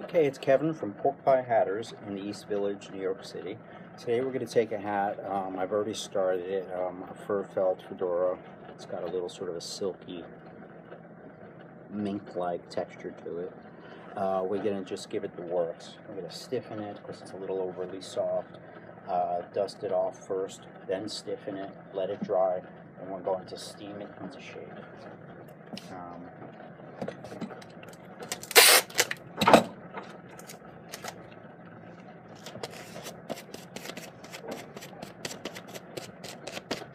Okay, it's Kevin from Pork Pie Hatters in the East Village, New York City. Today we're going to take a hat. I've already started it, a fur felt Fedora. It's got a little sort of a silky, mink-like texture to it. We're going to just give it the works. We're going to stiffen it because it's a little overly soft. Dust it off first, then stiffen it, let it dry, and we're going to steam it into shape.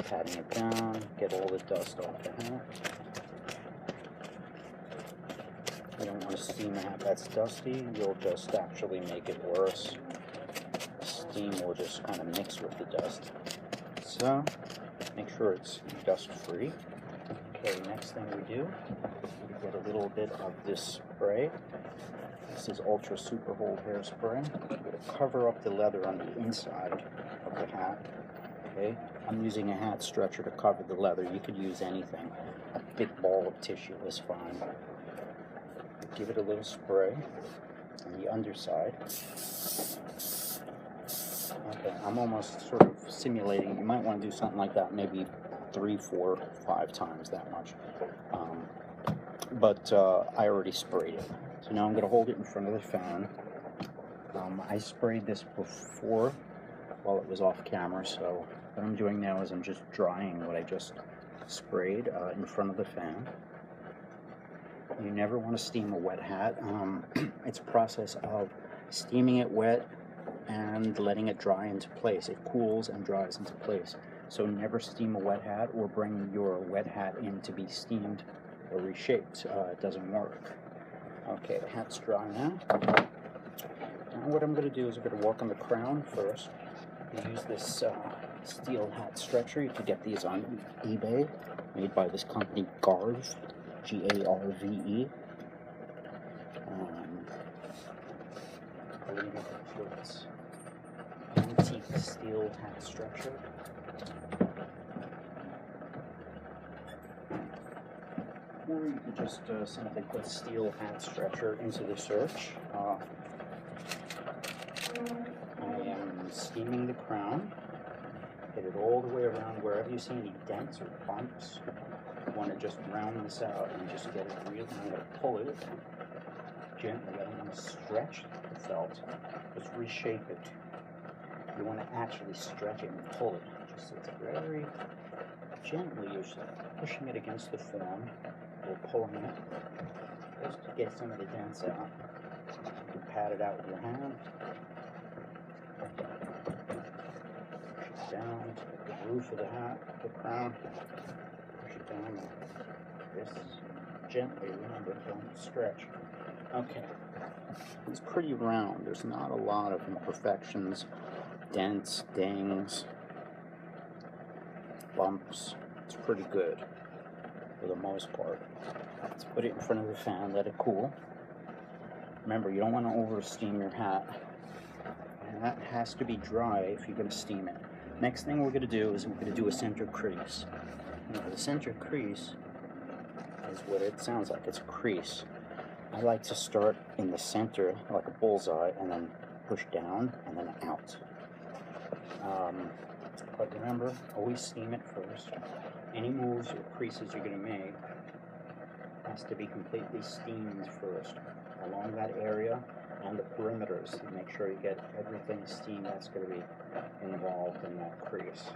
Patting it down, get all the dust off the hat. You don't want to steam a hat that's dusty, you'll just actually make it worse. The steam will just kind of mix with the dust. So, make sure it's dust free. Okay, next thing we do, we get a little bit of this spray. This is Ultra Super Hold Hairspray. We're going to cover up the leather on the inside of the hat. Okay, I'm using a hat stretcher to cover the leather. You could use anything. A big ball of tissue is fine. Give it a little spray on the underside. Okay, I'm almost sort of simulating. You might want to do something like that, maybe 3, 4, 5 times that much. But I already sprayed it. So now I'm going to hold it in front of the fan. I sprayed this before while it was off camera, so what I'm doing now is I'm just drying what I just sprayed in front of the fan. You never want to steam a wet hat. It's a process of steaming it wet and letting it dry into place. It cools and dries into place. So never steam a wet hat or bring your wet hat in to be steamed or reshaped. It doesn't work. Okay, the hat's dry now. Now what I'm going to do is I'm going to work on the crown first. I use this steel hat stretcher. You can get these on eBay, made by this company Garve, G-A-R-V-E. I believe it's antique steel hat stretcher. Or you could just simply put steel hat stretcher into the search. I am steaming the crown. Get it all the way around. Wherever you see any dents or bumps, you want to just round this out and just get it real. I'm going to pull it gently. I don't want to stretch the felt. Just reshape it. You want to actually stretch it and pull it. Just it's very gently. You're just pushing it against the form or pulling it just to get some of the dents out. You can pat it out with your hand. Push it down to the roof of the hat, the crown. Push it down like this. Gently, remember, don't stretch. Okay. It's pretty round. There's not a lot of imperfections, dents, dings, bumps. It's pretty good for the most part. Let's put it in front of the fan, let it cool. Remember, you don't want to over steam your hat. And that has to be dry if you're going to steam it. Next thing we're going to do is we're going to do a center crease. Now, the center crease is what it sounds like. It's a crease. I like to start in the center like a bullseye and then push down and then out. But remember, always steam it first. Any moves or creases you're going to make has to be completely steamed first along that area and the perimeters. Make sure you get everything steamed that's going to be involved in that crease.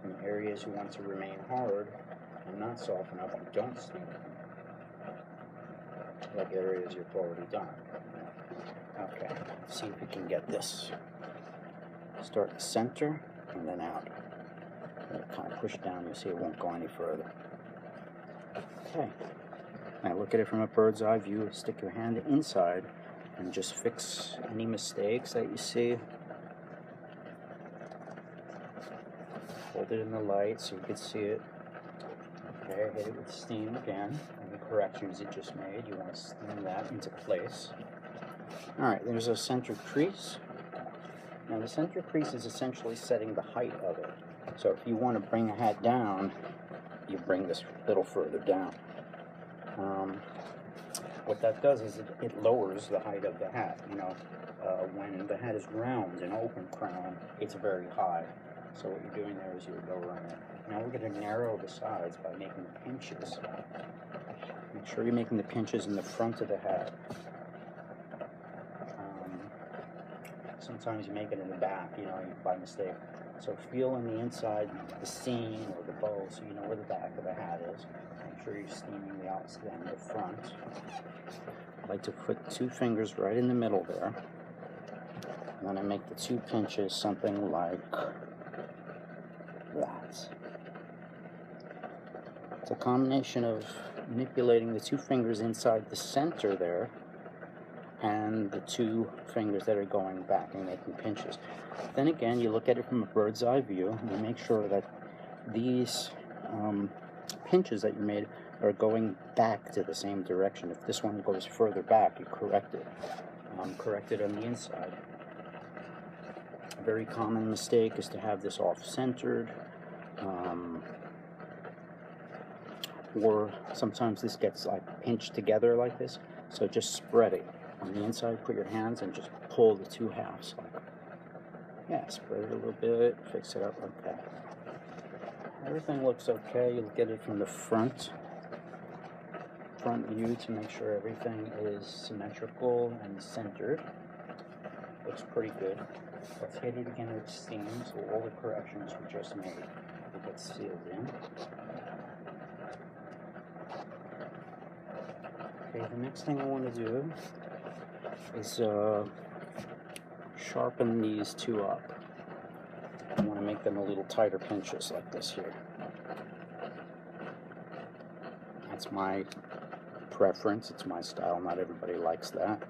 In areas you want to remain hard and not soft enough, you don't steam it. Like areas you've already done. Okay, let's see if we can get this. Start the center and then out. And kind of push down, you see it won't go any further. Okay. Now look at it from a bird's eye view. Stick your hand inside and just fix any mistakes that you see. Hold it in the light so you can see it. Okay, hit it with steam again. Any corrections you just made, you want to steam that into place. Alright, there's a center crease. Now the center crease is essentially setting the height of it. So if you want to bring a hat down, you bring this a little further down. What that does is it lowers the height of the hat. You know, when the hat is round and open crown, it's very high. So what you're doing there is you're lowering it. Now we're going to narrow the sides by making pinches. Make sure you're making the pinches in the front of the hat. Sometimes you make it in the back, you know, by mistake. So feel on the inside the seam or the bow so you know where the back of the hat is. Make sure you're steaming the outside and the front. I like to put 2 fingers right in the middle there. And then I make the 2 pinches something like that. It's a combination of manipulating the 2 fingers inside the center there and the 2 fingers that are going back and making pinches. Then again, you look at it from a bird's eye view and you make sure that these pinches that you made are going back to the same direction. If this one goes further back, you correct it. Correct it on the inside. A very common mistake is to have this off-centered, or sometimes this gets like pinched together like this. So just spread it. On the inside, put your hands and just pull the 2 halves. Like, yeah, spread it a little bit, fix it up like that. Everything looks okay. You look at it from the front view to make sure everything is symmetrical and centered. Looks pretty good. Let's hit it again with steam, so all the corrections we just made will get sealed in. Okay, the next thing I want to do is sharpen these 2 up. I want to make them a little tighter pinches like this here. That's my preference, it's my style, not everybody likes that.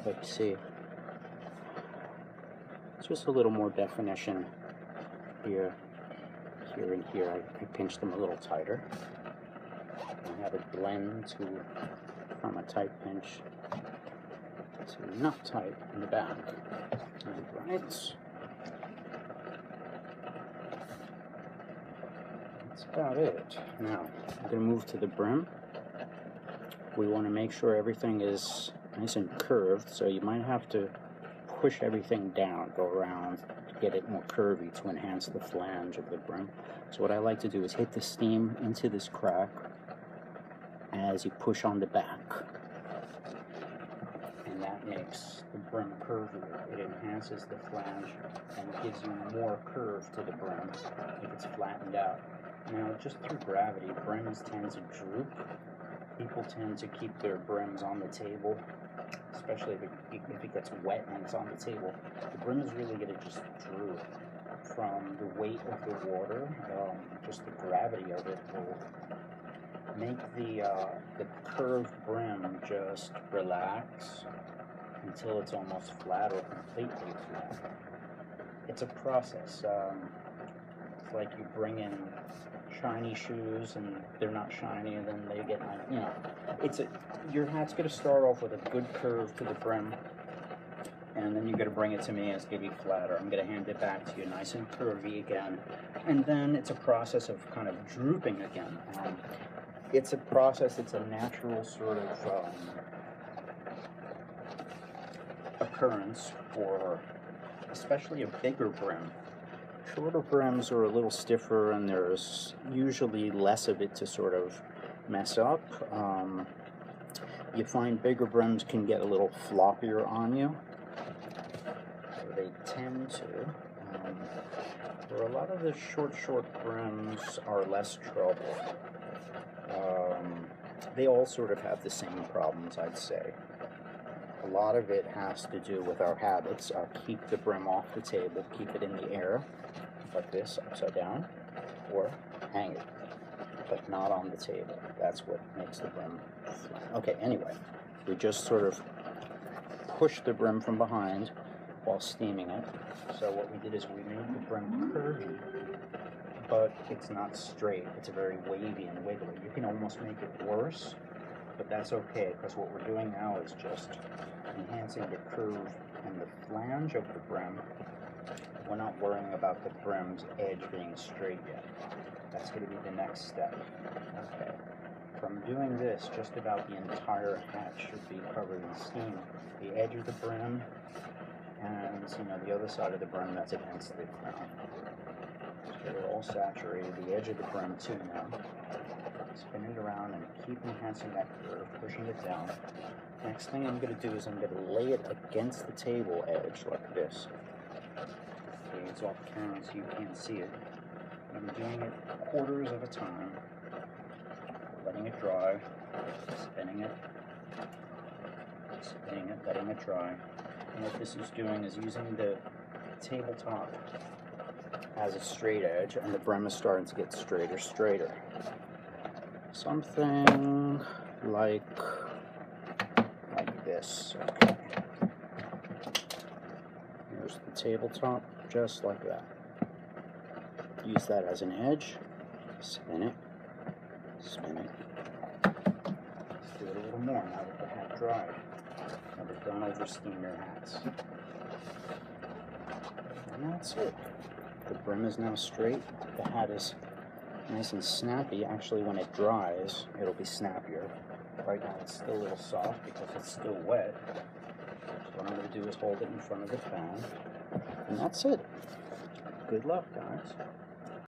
But see, just a little more definition here, here, and here. I pinch them a little tighter. I have it blend from a tight pinch to not tight in the back. Alright. That's about it. Now, I'm going to move to the brim. We want to make sure everything is nice and curved, so you might have to push everything down, go around to get it more curvy to enhance the flange of the brim. So what I like to do is hit the steam into this crack as you push on the back. And that makes the brim curvier. It enhances the flange and gives you more curve to the brim if it's flattened out. Now, just through gravity, brims tend to droop. People tend to keep their brims on the table, especially if it gets wet and it's on the table. The brim is really going to just droop from the weight of the water. Just the gravity of it will make the curved brim just relax until it's almost flat or completely flat. It's a process. It's like you bring in shiny shoes and they're not shiny and then they get, you know, your hat's going to start off with a good curve to the brim, and then you're going to bring it to me and it's going to be flatter. I'm going to hand it back to you nice and curvy again, and then it's a process of kind of drooping again. It's a process, it's a natural sort of occurrence for especially a bigger brim. Shorter brims are a little stiffer and there's usually less of it to sort of mess up. You find bigger brims can get a little floppier on you. So they tend to. Where a lot of the short brims are less trouble. They all sort of have the same problems, I'd say. A lot of it has to do with our habits. Keep the brim off the table, keep it in the air, like this, upside down, or hang it, but not on the table. That's what makes the brim flat. Okay, anyway, we just sort of push the brim from behind while steaming it. So what we did is we made the brim curvy, but it's not straight. It's very wavy and wiggly. You can almost make it worse, but that's okay, because what we're doing now is just enhancing the curve and the flange of the brim. We're not worrying about the brim's edge being straight yet. That's going to be the next step. Okay. From doing this, just about the entire hat should be covered in steam. The edge of the brim and the other side of the brim that's against the crown. Just get it all saturated. The edge of the brim too now. Spin it around and keep enhancing that curve, pushing it down. Next thing I'm going to do is I'm going to lay it against the table edge like this. Okay, it's off camera so you can't see it. I'm doing it quarters of a time, letting it dry, spinning it, letting it dry. And what this is doing is using the tabletop as a straight edge, and the brim is starting to get straighter. Something like this. Okay. Here's the tabletop, just like that. Use that as an edge, spin it. Let's do it a little more now that the hat dried. Now we've gone over steam your hats. And that's it. The brim is now straight. The hat is nice and snappy. Actually, when it dries, it'll be snappier. Right now it's still a little soft because it's still wet. So what I'm going to do is hold it in front of the fan. And that's it. Good luck, guys.